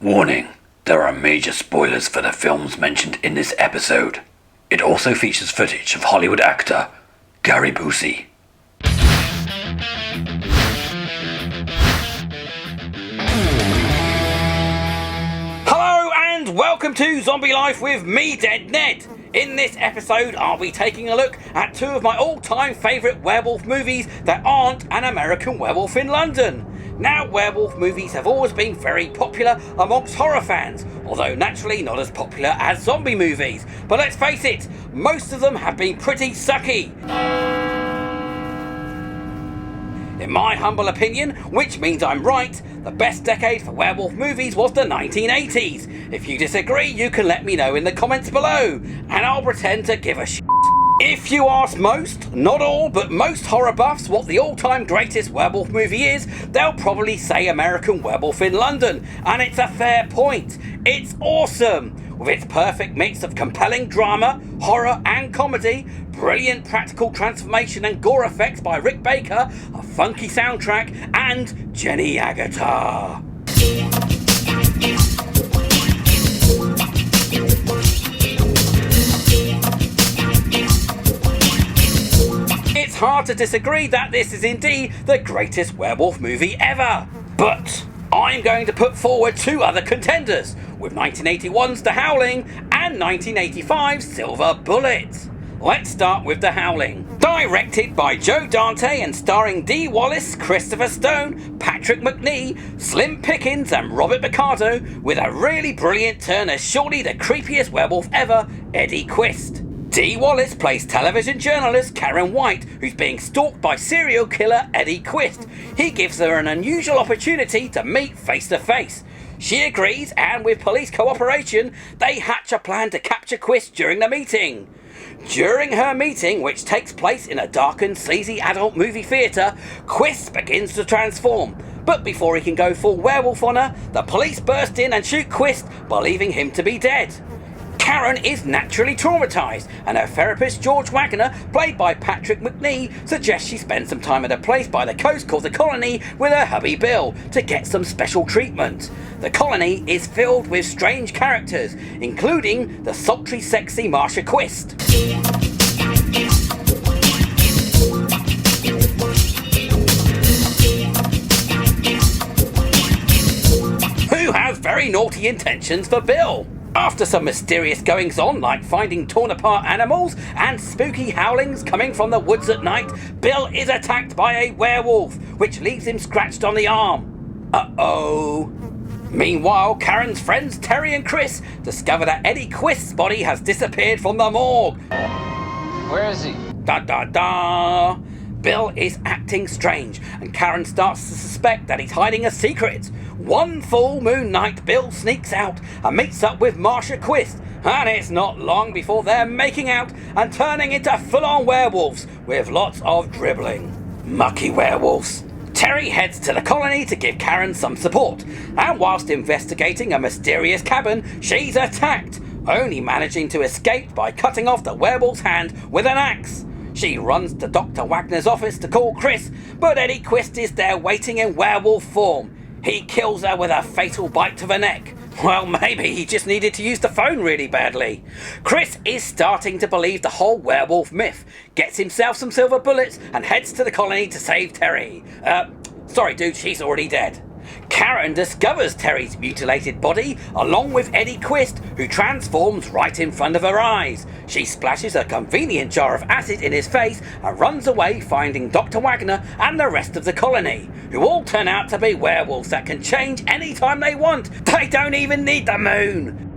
Warning, there are major spoilers for the films mentioned in this episode. It also features footage of Hollywood actor Gary Busey. Hello and welcome to Zombie Life with me, Dead Ned. In this episode, I'll be taking a look at two of my all-time favourite werewolf movies that aren't An American Werewolf in London. Now, werewolf movies have always been very popular amongst horror fans, although naturally not as popular as zombie movies. But let's face it, most of them have been pretty sucky. In my humble opinion, which means I'm right, the best decade for werewolf movies was the 1980s. If you disagree, you can let me know in the comments below, and I'll pretend to give a shit. If you ask most, not all, but most horror buffs what the all-time greatest werewolf movie is, they'll probably say American Werewolf in London, and it's a fair point. It's awesome! With its perfect mix of compelling drama, horror and comedy, brilliant practical transformation and gore effects by Rick Baker, a funky soundtrack, and Jenny Agutter. It's hard to disagree that this is indeed the greatest werewolf movie ever. But I'm going to put forward two other contenders, with 1981's The Howling and 1985's Silver Bullet. Let's start with The Howling. Directed by Joe Dante and starring Dee Wallace, Christopher Stone, Patrick McNee, Slim Pickens and Robert Picardo, with a really brilliant turn as surely the creepiest werewolf ever, Eddie Quist. Dee Wallace plays television journalist Karen White, who's being stalked by serial killer Eddie Quist. He gives her an unusual opportunity to meet face to face. She agrees, and with police cooperation, they hatch a plan to capture Quist during the meeting. During her meeting, which takes place in a darkened, sleazy adult movie theatre, Quist begins to transform. But before he can go full werewolf on her, the police burst in and shoot Quist, believing him to be dead. Karen is naturally traumatised, and her therapist George Wagner, played by Patrick McNee, suggests she spend some time at a place by the coast called the Colony with her hubby Bill to get some special treatment. The Colony is filled with strange characters, including the sultry sexy Marsha Quist, who has very naughty intentions for Bill. After some mysterious goings-on like finding torn-apart animals and spooky howlings coming from the woods at night, Bill is attacked by a werewolf, which leaves him scratched on the arm. Uh-oh. Meanwhile, Karen's friends Terry and Chris discover that Eddie Quist's body has disappeared from the morgue. Where is he? Da-da-da. Bill is acting strange, and Karen starts to suspect that he's hiding a secret. One full moon night, Bill sneaks out and meets up with Marsha Quist, and it's not long before they're making out and turning into full-on werewolves with lots of dribbling. Mucky werewolves. Terry heads to the Colony to give Karen some support, and whilst investigating a mysterious cabin, she's attacked, only managing to escape by cutting off the werewolf's hand with an axe. She runs to Dr. Wagner's office to call Chris, but Eddie Quist is there waiting in werewolf form. He kills her with a fatal bite to the neck. Well, maybe he just needed to use the phone really badly. Chris is starting to believe the whole werewolf myth, gets himself some silver bullets, and heads to the Colony to save Terry. Sorry dude, she's already dead. Karen discovers Terry's mutilated body along with Eddie Quist, who transforms right in front of her eyes. She splashes a convenient jar of acid in his face and runs away, finding Dr. Wagner and the rest of the Colony, who all turn out to be werewolves that can change anytime they want. They don't even need the moon.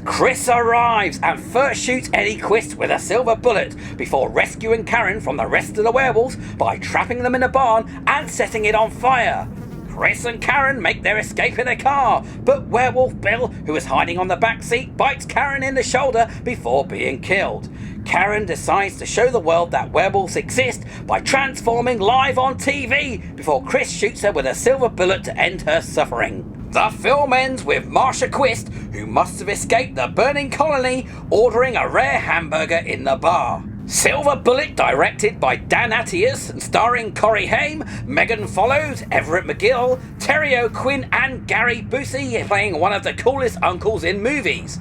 Chris arrives and first shoots Eddie Quist with a silver bullet before rescuing Karen from the rest of the werewolves by trapping them in a barn and setting it on fire. Chris and Karen make their escape in a car, but werewolf Bill, who is hiding on the back seat, bites Karen in the shoulder before being killed. Karen decides to show the world that werewolves exist by transforming live on TV before Chris shoots her with a silver bullet to end her suffering. The film ends with Marsha Quist, who must have escaped the burning colony, ordering a rare hamburger in the bar. Silver Bullet, directed by Dan Attias and starring Corey Haim, Megan Follows, Everett McGill, Terry O'Quinn and Gary Busey playing one of the coolest uncles in movies.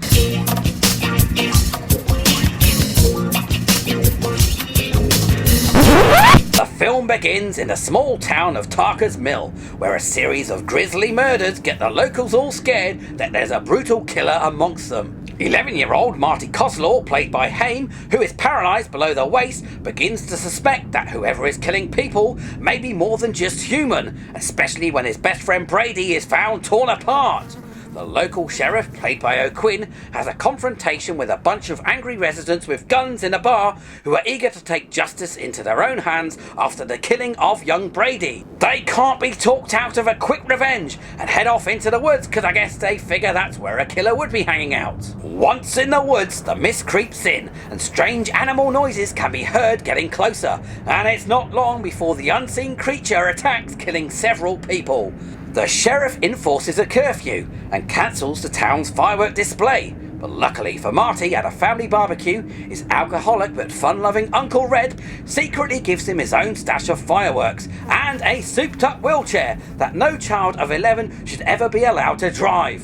The film begins in the small town of Tarker's Mill, where a series of grisly murders get the locals all scared that there's a brutal killer amongst them. 11-year-old Marty Coslaw, played by Haim, who is paralysed below the waist, begins to suspect that whoever is killing people may be more than just human, especially when his best friend Brady is found torn apart. The local sheriff, played by O'Quinn, has a confrontation with a bunch of angry residents with guns in a bar who are eager to take justice into their own hands after the killing of young Brady. They can't be talked out of a quick revenge and head off into the woods because I guess they figure that's where a killer would be hanging out. Once in the woods, the mist creeps in and strange animal noises can be heard getting closer, and it's not long before the unseen creature attacks, killing several people. The sheriff enforces a curfew and cancels the town's firework display, but luckily for Marty at a family barbecue, his alcoholic but fun-loving Uncle Red secretly gives him his own stash of fireworks and a souped-up wheelchair that no child of 11 should ever be allowed to drive.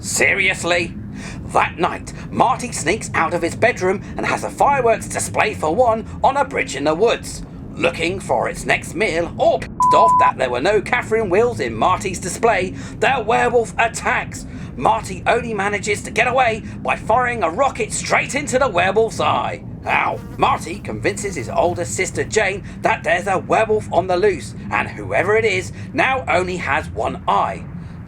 Seriously? That night, Marty sneaks out of his bedroom and has a fireworks display for one on a bridge in the woods. Looking for its next meal, or pissed off that there were no Catherine wheels in Marty's display, the werewolf attacks. Marty only manages to get away by firing a rocket straight into the werewolf's eye. Ow! Marty convinces his older sister Jane that there's a werewolf on the loose, and whoever it is now only has one eye.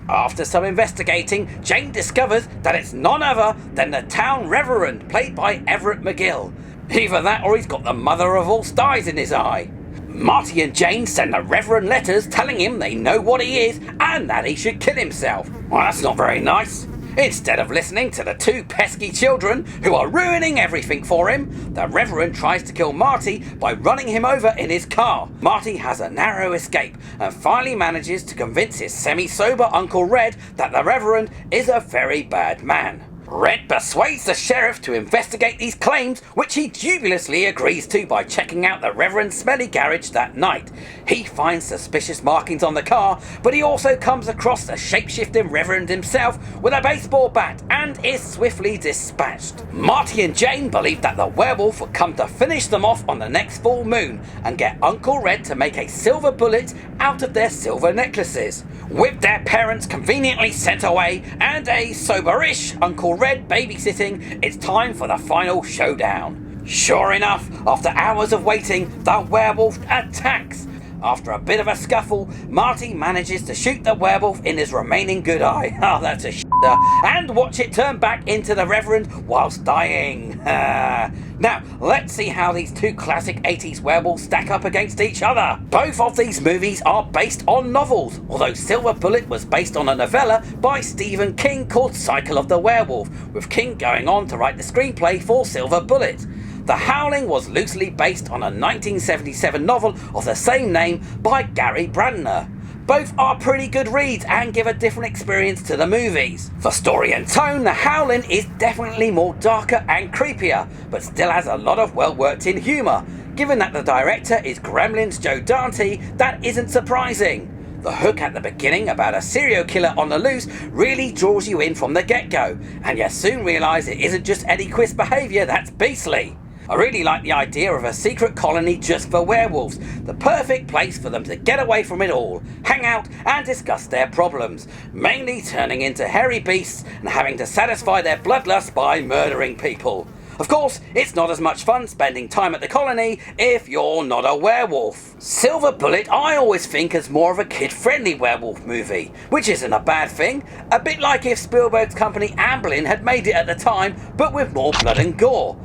After some investigating, Jane discovers that it's none other than the town reverend, played by Everett McGill. Either that or he's got the mother of all stars in his eye. Marty and Jane send the reverend letters telling him they know what he is and that he should kill himself. Well, that's not very nice. Instead of listening to the two pesky children who are ruining everything for him, the Reverend tries to kill Marty by running him over in his car. Marty has a narrow escape and finally manages to convince his semi-sober Uncle Red that the Reverend is a very bad man. Red persuades the sheriff to investigate these claims, which he dubiously agrees to by checking out the Reverend's smelly garage that night. He finds suspicious markings on the car, but he also comes across the shape-shifting Reverend himself with a baseball bat and is swiftly dispatched. Marty and Jane believe that the werewolf will come to finish them off on the next full moon and get Uncle Red to make a silver bullet out of their silver necklaces. With their parents conveniently sent away and a soberish Uncle Red babysitting, it's time for the final showdown. Sure enough, after hours of waiting, the werewolf attacks. After a bit of a scuffle, Marty manages to shoot the werewolf in his remaining good eye. Oh, that's a shitter. And watch it turn back into the Reverend whilst dying. Now, let's see how these two classic 80s werewolves stack up against each other. Both of these movies are based on novels, although Silver Bullet was based on a novella by Stephen King called Cycle of the Werewolf, with King going on to write the screenplay for Silver Bullet. The Howling was loosely based on a 1977 novel of the same name by Gary Brandner. Both are pretty good reads and give a different experience to the movies. For story and tone, The Howling is definitely more darker and creepier, but still has a lot of well worked in humour. Given that the director is Gremlin's Joe Dante, that isn't surprising. The hook at the beginning about a serial killer on the loose really draws you in from the get-go, and you soon realise it isn't just Eddie Quist's behaviour that's beastly. I really like the idea of a secret colony just for werewolves, the perfect place for them to get away from it all, hang out and discuss their problems, mainly turning into hairy beasts and having to satisfy their bloodlust by murdering people. Of course, it's not as much fun spending time at the colony if you're not a werewolf. Silver Bullet I always think as more of a kid-friendly werewolf movie, which isn't a bad thing, a bit like if Spielberg's company Amblin had made it at the time, but with more blood and gore.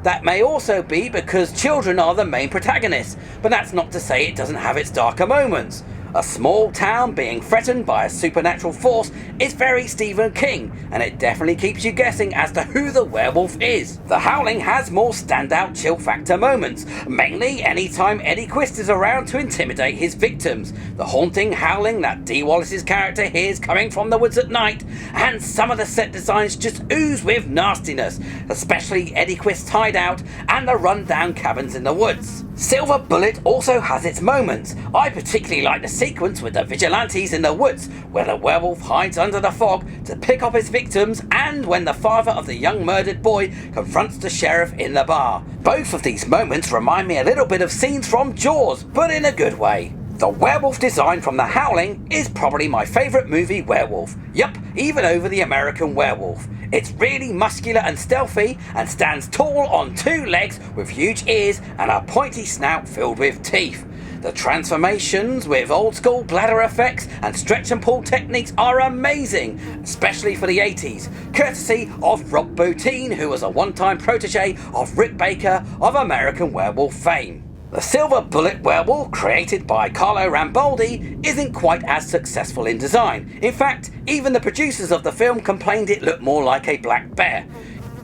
That may also be because children are the main protagonists, but that's not to say it doesn't have its darker moments. A small town being threatened by a supernatural force is very Stephen King, and it definitely keeps you guessing as to who the werewolf is. The Howling has more standout chill factor moments, mainly anytime Eddie Quist is around to intimidate his victims, the haunting howling that Dee Wallace's character hears coming from the woods at night, and some of the set designs just ooze with nastiness, especially Eddie Quist's hideout and the run-down cabins in the woods. Silver Bullet also has its moments. I particularly like the sequence with the vigilantes in the woods, where the werewolf hides under the fog to pick up his victims, and when the father of the young murdered boy confronts the sheriff in the bar. Both of these moments remind me a little bit of scenes from Jaws, but in a good way. The werewolf design from The Howling is probably my favourite movie werewolf. Yup, even over The American Werewolf. It's really muscular and stealthy and stands tall on two legs with huge ears and a pointy snout filled with teeth. The transformations with old school bladder effects and stretch and pull techniques are amazing, especially for the 80s, courtesy of Rob Bottin, who was a one-time protege of Rick Baker of American Werewolf fame. The Silver Bullet werewolf, created by Carlo Rambaldi, isn't quite as successful in design. In fact, even the producers of the film complained it looked more like a black bear.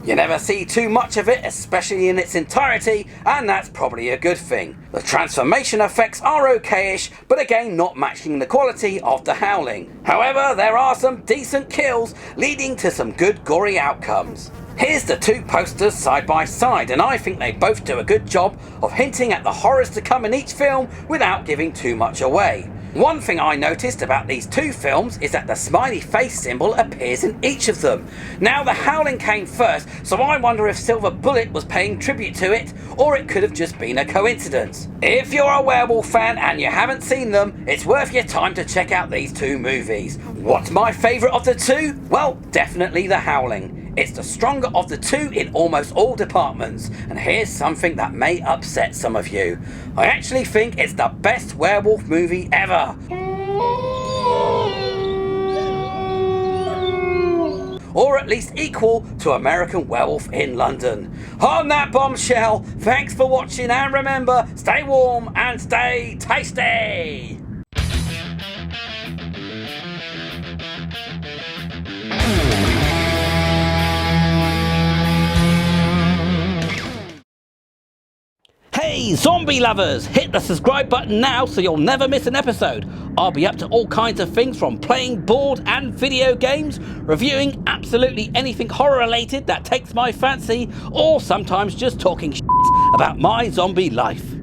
You never see too much of it, especially in its entirety, and that's probably a good thing. The transformation effects are okayish, but again not matching the quality of The Howling. However, there are some decent kills, leading to some good gory outcomes. Here's the two posters side by side, and I think they both do a good job of hinting at the horrors to come in each film without giving too much away. One thing I noticed about these two films is that the smiley face symbol appears in each of them. Now, The Howling came first, so I wonder if Silver Bullet was paying tribute to it, or it could have just been a coincidence. If you're a werewolf fan and you haven't seen them, it's worth your time to check out these two movies. What's my favourite of the two? Well, definitely The Howling. It's the stronger of the two in almost all departments, and here's something that may upset some of you. I actually think it's the best werewolf movie ever. Or at least equal to American Werewolf in London. On that bombshell, thanks for watching, and remember, stay warm and stay tasty! Hey zombie lovers, hit the subscribe button now so you'll never miss an episode. I'll be up to all kinds of things, from playing board and video games, reviewing absolutely anything horror related that takes my fancy, or sometimes just talking shit about my zombie life.